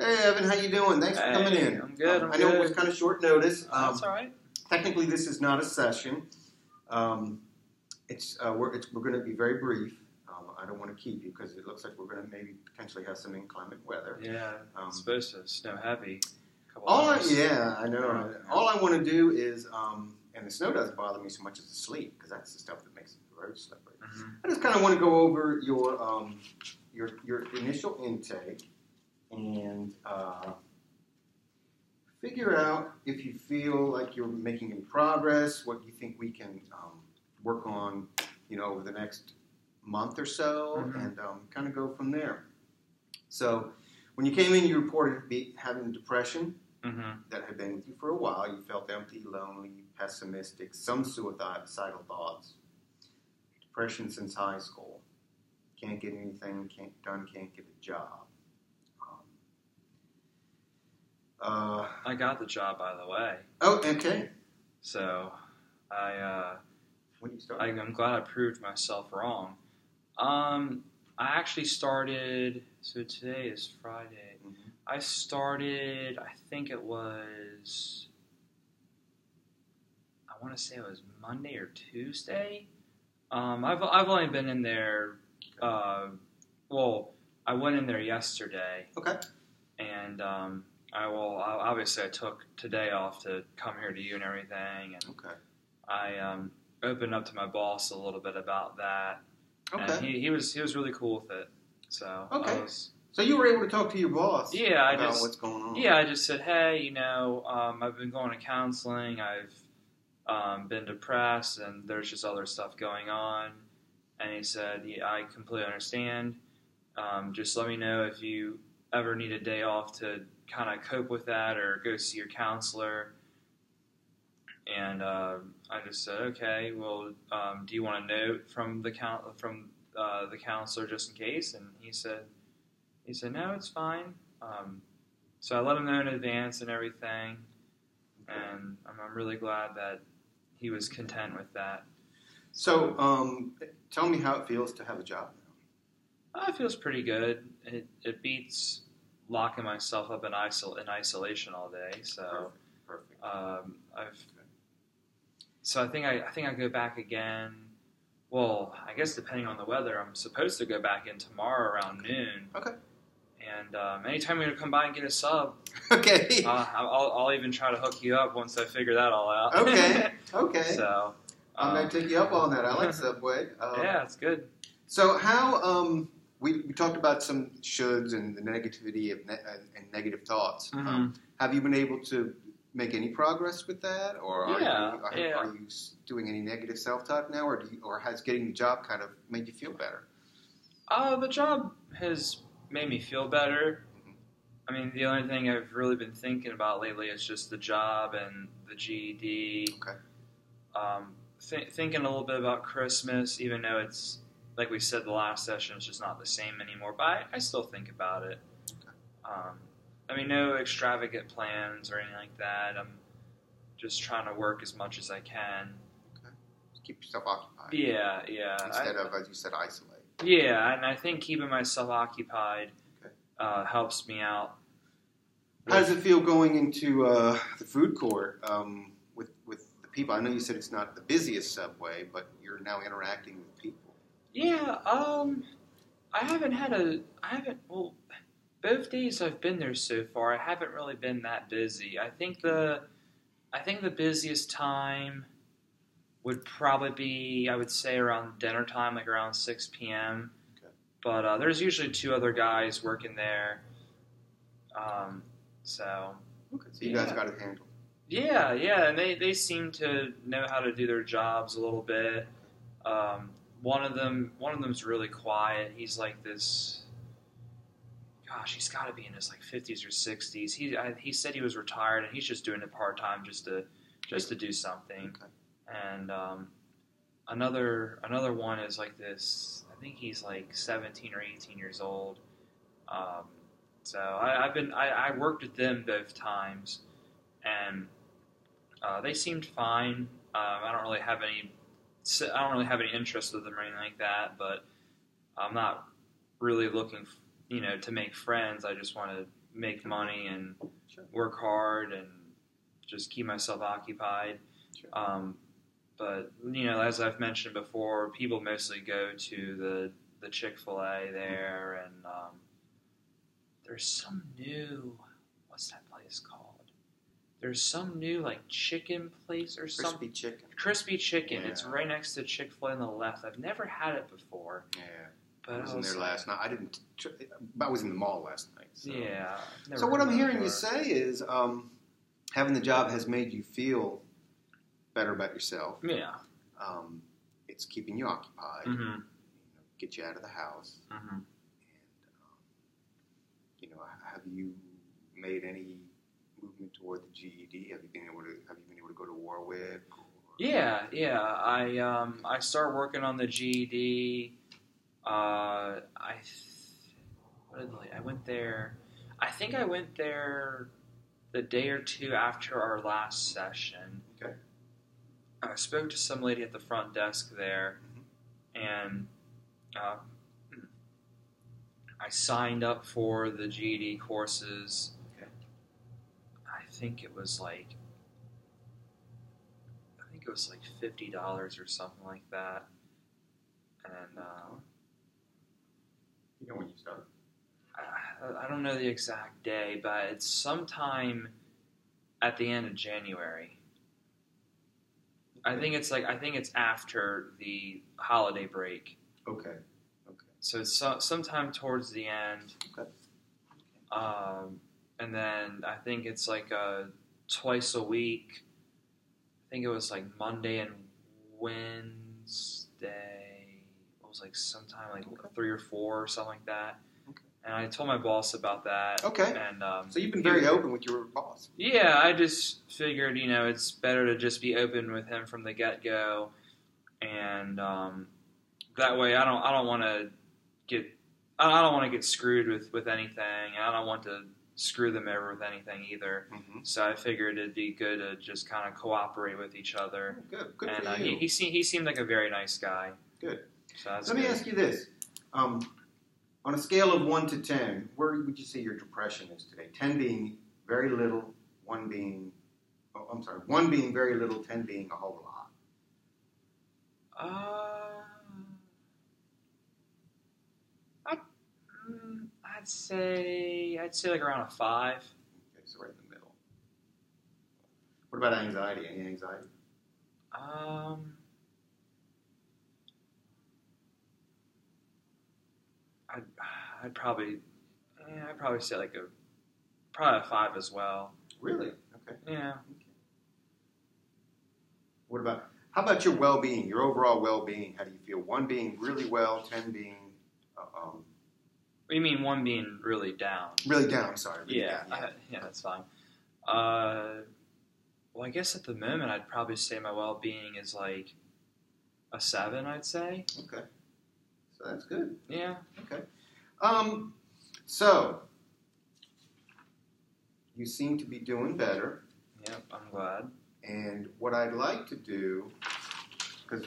Hey, Evan, how you doing? Thanks for coming in. I'm good. I know it was kind of short notice. That's all right. Technically, this is not a session. We're going to be very brief. I don't want to keep you because it looks like we're going to maybe potentially have some inclement weather. Yeah, it's supposed to snow heavy. I know. All I want to do is, and the snow doesn't bother me so much as the sleet because that's the stuff that makes the road slippery. Mm-hmm. I just kind of want to go over your initial intake and figure out if you feel like you're making any progress, what you think we can work on, over the next month or so, mm-hmm. and kind of go from there. So, when you came in, you reported having depression mm-hmm. that had been with you for a while. You felt empty, lonely, pessimistic, some suicidal thoughts. Depression since high school. Can't get anything can't get a job. I got the job, by the way. Oh, okay. So, When did you start? I'm glad I proved myself wrong. I actually started, so today is Friday. Mm-hmm. I started, I think it was, I want to say it was Monday or Tuesday. I've only been in there, I went in there yesterday. Okay. And obviously I took today off to come here to you and everything. And okay. I opened up to my boss a little bit about that. Okay. And he was really cool with it. So okay. So you were able to talk to your boss. Yeah, about what's going on. Yeah, I just said, hey, I've been going to counseling. I've been depressed, and there's just other stuff going on. And he said, yeah, I completely understand. Just let me know if you ever need a day off to kind of cope with that or go see your counselor. And I just said, okay, well, do you want a note from the counselor just in case? And he said, no, it's fine. So I let him know in advance and everything, and I'm really glad that he was content with that. So tell me how it feels to have a job now. It feels pretty good. It beats locking myself up in isolation all day. So perfect. So I think I go back again. Well, I guess depending on the weather, I'm supposed to go back in tomorrow around noon. Okay. And anytime you're gonna come by and get a sub, okay. I'll even try to hook you up once I figure that all out. Okay. Okay. So I'm gonna take you up on that. I like Subway. Yeah, it's good. So how we talked about some shoulds and the negativity of and negative thoughts. Mm-hmm. Have you been able to make any progress with that, or are you doing any negative self-talk now, or has getting the job kind of made you feel better? The job has made me feel better. Mm-hmm. I mean, the only thing I've really been thinking about lately is just the job and the GED. Okay. Thinking a little bit about Christmas, even though it's, like we said the last session, it's just not the same anymore. But I still think about it. Okay. I mean, no extravagant plans or anything like that. I'm just trying to work as much as I can. Okay. Just keep yourself occupied. Yeah. Instead of, as you said, isolate. Yeah, and I think keeping myself occupied helps me out. How does it feel going into the food court with the people? I know you said it's not the busiest Subway, but you're now interacting with people. Yeah, both days I've been there so far, I haven't really been that busy. I think the busiest time would probably be, I would say, around dinner time, like around 6 p.m. Okay. But there's usually 2 other guys working there. So you guys got it handled. Yeah, and they seem to know how to do their jobs a little bit. One of them's really quiet. He's like this. Gosh, he's got to be in his like 50s or 60s. He said he was retired and he's just doing it part time just to do something. Okay. And another one is like this. I think he's like 17 or 18 years old. So I worked with them both times, and they seemed fine. I don't really have any interest with them or anything like that. But I'm not really looking, to make friends. I just want to make money and Sure. work hard and just keep myself occupied. Sure. But as I've mentioned before, people mostly go to the Chick-fil-A there, and there's some new, what's that place called? There's some new chicken place or something. Crispy chicken. Yeah. It's right next to Chick-fil-A on the left. I've never had it before. Yeah. But I was in there last night. I was in the mall last night. So. Yeah. So what I'm hearing you say is having the job has made you feel better about yourself. Yeah. It's keeping you occupied. Mm-hmm. Get you out of the house. Mm-hmm. And have you made any movement toward the GED? Have you been able to go to Warwick? Yeah. I started working on the GED. I went there. I think I went there the day or two after our last session. Okay. I spoke to some lady at the front desk there, and I signed up for the GED courses. Okay. I think it was like $50 or something like that. And You know when you start? I don't know the exact day, but it's sometime at the end of January. I think it's after the holiday break. Okay. So it's sometime towards the end. Okay. And then I think it's twice a week. I think it was Monday and Wednesday. It was sometime 3 or 4 or something like that. Okay. And I told my boss about that. Okay. And so you've been very open with your boss. Yeah, I just figured it's better to just be open with him from the get-go, and that way I don't want to get screwed with anything. And I don't want to screw them over with anything either. Mm-hmm. So I figured it'd be good to just kind of cooperate with each other. Good And for you. he seemed like a very nice guy. Good. So that's Let me ask you this. On a scale of 1 to 10, where would you say your depression is today? 10 being very little, 1 being very little, 10 being a whole lot. I'd say around a 5. Okay, so right in the middle. What about anxiety? Any anxiety? I'd probably say probably a 5 as well. Really? Okay. Yeah. How about your well-being, your overall well-being? How do you feel? 1 being really well, 10 being What do you mean 1 being really down? really down? I'm sorry. Really Yeah, down, yeah, that's fine. Well, I guess at the moment I'd probably say my well-being is a 7. I'd say. Okay. So that's good. Yeah. Okay. So you seem to be doing better. Yep. I'm glad. And what I'd like to do, because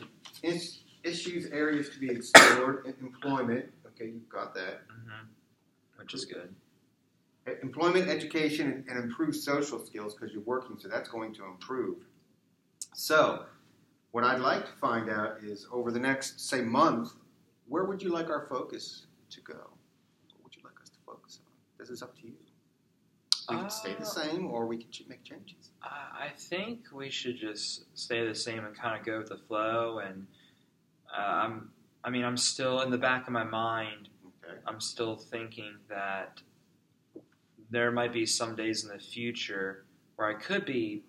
issues, areas to be explored, employment. Okay, you've got that. Mm-hmm. Which is good. Employment, education, and improved social skills because you're working, so that's going to improve. So, what I'd like to find out is over the next, say, month, where would you like our focus to go? What would you like us to focus on? This is up to you. We can stay the same, or we can make changes. I think we should just stay the same and kind of go with the flow. And I'm still in the back of my mind. Okay. I'm still thinking that there might be some days in the future where I could be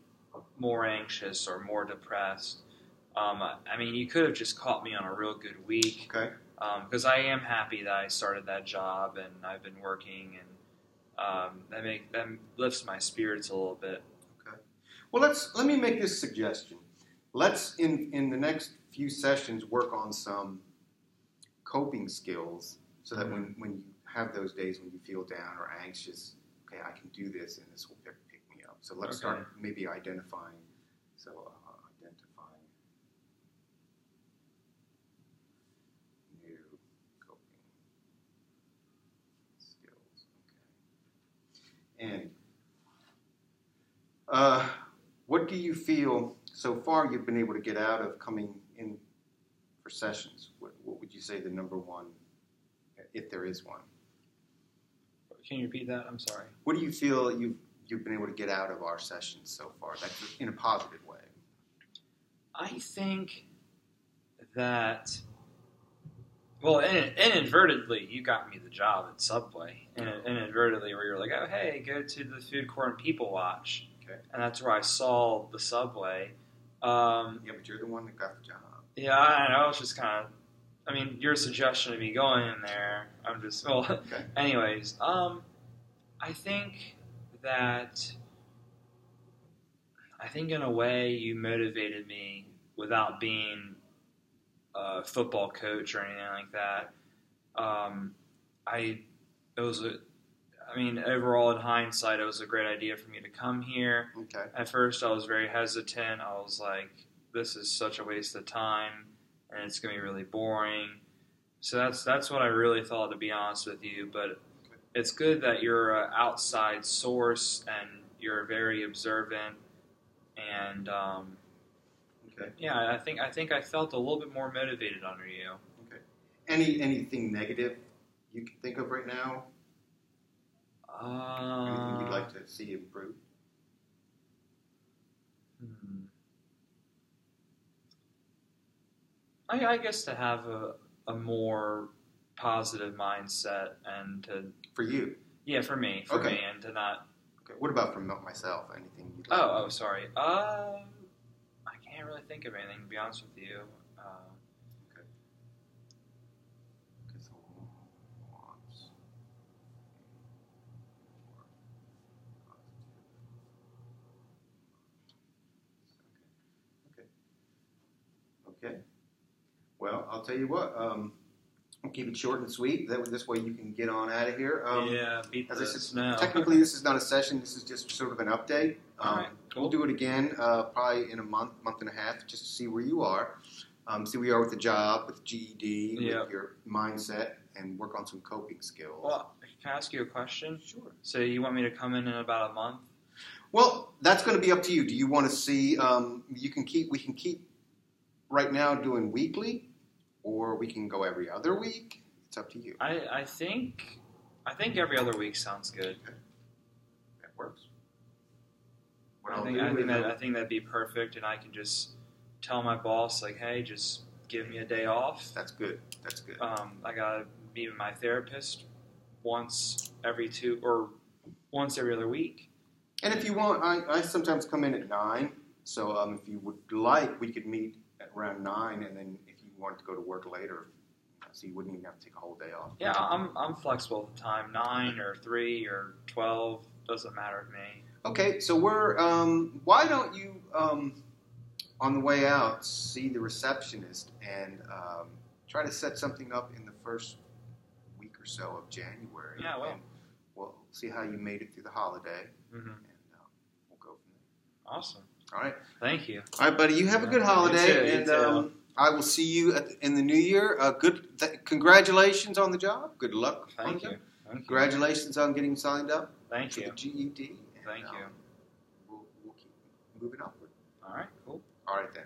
more anxious or more depressed. You could have just caught me on a real good week. Okay. Because I am happy that I started that job and I've been working, and that lifts my spirits a little bit. Okay. Well, let me make this suggestion. Let's in the next few sessions work on some coping skills so that when you have those days when you feel down or anxious, okay, I can do this and this will pick me up. So let's start maybe identifying. So identifying new coping skills. Okay. do you feel so far you've been able to get out of coming in for sessions? What would you say the number one, if there is one? Can you repeat that? I'm sorry. What do you feel you've been able to get out of our sessions so far? That's in a positive way. I think that, well, inadvertently, you got me the job at Subway. Inadvertently, where you're like, oh, hey, go to the food court and people watch. Okay. And that's where I saw the Subway. Yeah, but you're the one that got the job. Yeah, I know. It's just kind of, I mean, your suggestion of me going in there, I'm just, well, Okay. anyways, I think that, in a way you motivated me without being a football coach or anything like that. Overall in hindsight, it was a great idea for me to come here. Okay. At first, I was very hesitant. I was like, this is such a waste of time, and it's going to be really boring. So that's what I really thought, to be honest with you. But it's good that you're an outside source, and you're very observant. And Okay. yeah, I think I felt a little bit more motivated under you. Okay. Anything negative you can think of right now? Anything you'd like to see improved? I guess to have a more positive mindset and to... For you? Yeah, for me, and to not... Okay. What about from myself? Anything you'd like? Oh, sorry. I can't really think of anything, to be honest with you. Okay. Okay, so wants more positive. Okay. Well, I'll tell you what. I'll keep it short and sweet. This way you can get on out of here. Beat as this I said, now. Technically, this is not a session. This is just sort of an update. All right, cool. We'll do it again probably in a month and a half, just to see where you are. See where you are with the job, with GED, with your mindset, and work on some coping skills. Well, can I ask you a question? Sure. So you want me to come in about a month? Well, that's going to be up to you. Do you want to see? We can keep right now doing weekly, or we can go every other week. It's up to you. I think every other week sounds good. Okay. That works. What I I'll think do is that'd be perfect, and I can just tell my boss, like, hey, just give me a day off. That's good. That's good. I gotta meet with my therapist once every other week. And if you want, I sometimes come in at 9. So if you would like, we could meet at around 9, and then if you wanted to go to work later, so you wouldn't even have to take a whole day off. Yeah, I'm flexible with the time. 9 or 3 or 12 doesn't matter to me. Okay, so we're. Why don't you, on the way out, see the receptionist and try to set something up in the first week or so of January? Yeah, well. And we'll see how you made it through the holiday, Mm-hmm. and we'll go from there. Awesome. All right. Thank you. All right, buddy. You have a good holiday, You too. I will see you in the new year. Congratulations on the job. Good luck. Thank you. Congratulations on getting signed up Thank for you. the GED. Thank you. We'll keep moving upward. All right, cool. All right, then.